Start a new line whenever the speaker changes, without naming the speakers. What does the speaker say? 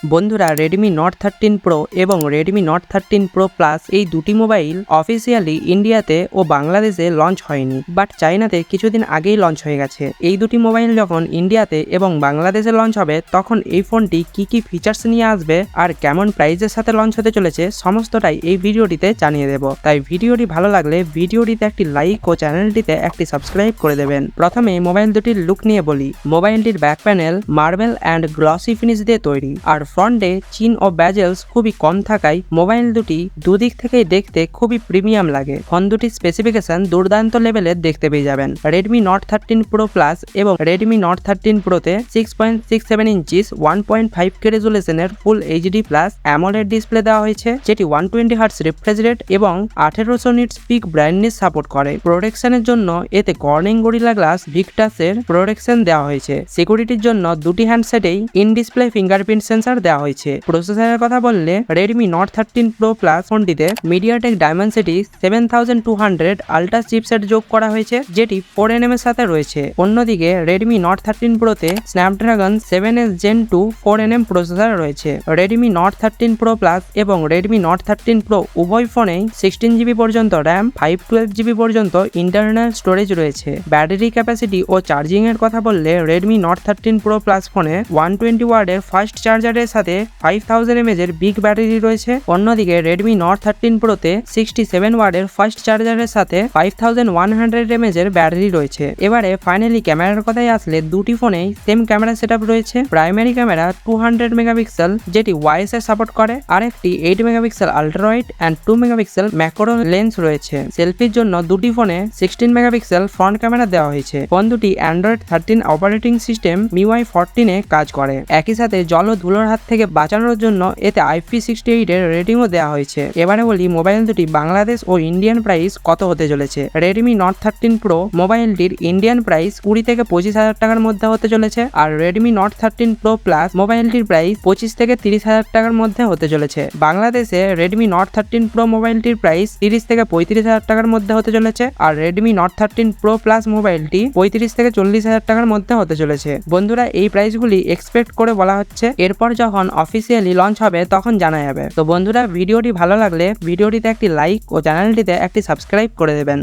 বন্ধুরা Redmi Note 13 Pro এবং Redmi Note 13 Pro Plus এই দুটি মোবাইল অফিসিয়ালি ইন্ডিয়াতে ও বাংলাদেশে লঞ্চ হয়নি, বাট চাইনাতে কিছুদিন আগেই লঞ্চ হয়ে গেছে। এই দুটি মোবাইল যখন ইন্ডিয়াতে এবং বাংলাদেশে লঞ্চ হবে তখন এই ফোনটি কি ফিচার্স নিয়ে আসবে আর কেমন প্রাইসের সাথে লঞ্চ হতে চলেছে সমস্তটাই এই ভিডিওটিতে জানিয়ে দেব। তাই ভিডিওটি ভালো লাগলে ভিডিওটিতে একটি লাইক ও চ্যানেলটিতে একটি সাবস্ক্রাইব করে দেবেন। প্রথমে মোবাইল দুটির লুক নিয়ে বলি। মোবাইলটির back panel marble and glossy finish দিয়ে তৈরি, আর ফ্রন্টে চিন ও ব্যাজেলস খুবই কম থাকায় মোবাইল দুটি দুদিক থেকেই দেখতে খুবই প্রিমিয়াম লাগে। ফোন দুটির স্পেসিফিকেশন দুর্দান্ত লেভেলের দেখতে পেয়ে যাবেন। Redmi Note 13 Pro Plus এবং Redmi Note 13 Proতে 6.67 ইঞ্চিস 1.5K রেজুলেশনের full HD plus AMOLED display দেওয়া হয়েছে, যেটি 120 হার্টজ রিফ্রেশ রেট এবং 1800 নিটস পিক ব্রাইটনেস সাপোর্ট করে। প্রোটেকশনের জন্য এতে কর্নিং গরিলা গ্লাস ভিক্টাসের প্রোটেকশন দেওয়া হয়েছে। সিকিউরিটির জন্য দুটি হ্যান্ডসেটেই ইন ডিসপ্লে ফিঙ্গারপ্রিন্ট সেন্সর দেওয়া হয়েছে। প্রসেসরের কথা বললে Redmi Note 13 Pro Plus ফোনটিতে MediaTek Dimensity 7200 আল্ট্রা চিপসেট যোগ করা হয়েছে, যেটি 4nm এর সাথে রয়েছে। অন্যদিকে Redmi Note 13 Proতে Snapdragon 7s Gen 2 4nm processor রয়েছে। Redmi Note 13 Pro Plus এবং Redmi Note 13 Pro উভয় ফোনেই 16GB পর্যন্ত RAM, 512GB পর্যন্ত ইন্টারনাল স্টোরেজ রয়েছে। ব্যাটারি ক্যাপাসিটি ও চার্জিং এর কথা বললে Redmi Note 13 Pro Plus ফোনে 120 ওয়াটের ফাস্ট চার্জারের সাথে 5000 mAh এর বিগ ব্যাটারি রয়েছে। অন্যদিকে Redmi Note 13 Proতে 67 ওয়াটের ফাস্ট চার্জারের সাথে 5100 mAh এর ব্যাটারি রয়েছে। এবারে ফাইনালি ক্যামেরার কথায় আসলে দুটি ফোনেই সেম ক্যামেরা সেটআপ রয়েছে। প্রাইমারি ক্যামেরা 200 মেগাপিক্সেল, যেটি ওয়াইস এর সাপোর্ট করে, আর একটি 8 megapixel ultra wide and 2 megapixel macro lens রয়েছে। সেলফির জন্য দুটি ফোনে 16 মেগাপিক্সেল ফ্রন্ট ক্যামেরা দেওয়া হয়েছে। ফোন দুটি Android 13 অপারেটিং সিস্টেম MIUI 14 এ কাজ করে। একই সাথে জল ও ধুলোর হাত থেকে বাঁচানোর জন্য এতে IP68 এর রেটিংও দেওয়া হয়েছে। এবারে বলি মোবাইল দুটি বাংলাদেশ ও ইন্ডিয়ান প্রাইস কত হতে চলেছে। Redmi Note 13 Pro মোবাইলটির ইন্ডিয়ান প্রাইস 20 থেকে 25,000 টাকার মধ্যে হতে চলেছে, আর Redmi Note 13 Pro Plus মোবাইলটির প্রাইস 25 থেকে 30,000 টাকার মধ্যে হতে চলেছে। বাংলাদেশে Redmi Note 13 Pro মোবাইলটির প্রাইস 30 থেকে 35,000 টাকার মধ্যে হতে চলেছে, আর Redmi Note 13 Pro Plus মোবাইলটি 35 থেকে 40,000 টাকার মধ্যে হতে চলেছে। বন্ধুরা, এই প্রাইসগুলি এক্সপেক্ট করে বলা হচ্ছে, এরপর যখন অফিসিয়ালি লঞ্চ হবে তখন জানা যাবে। তো বন্ধুরা, ভিডিওটি ভালো লাগলে ভিডিওটিতে একটি লাইক ও চ্যানেলটিতে একটি সাবস্ক্রাইব করে দেবেন।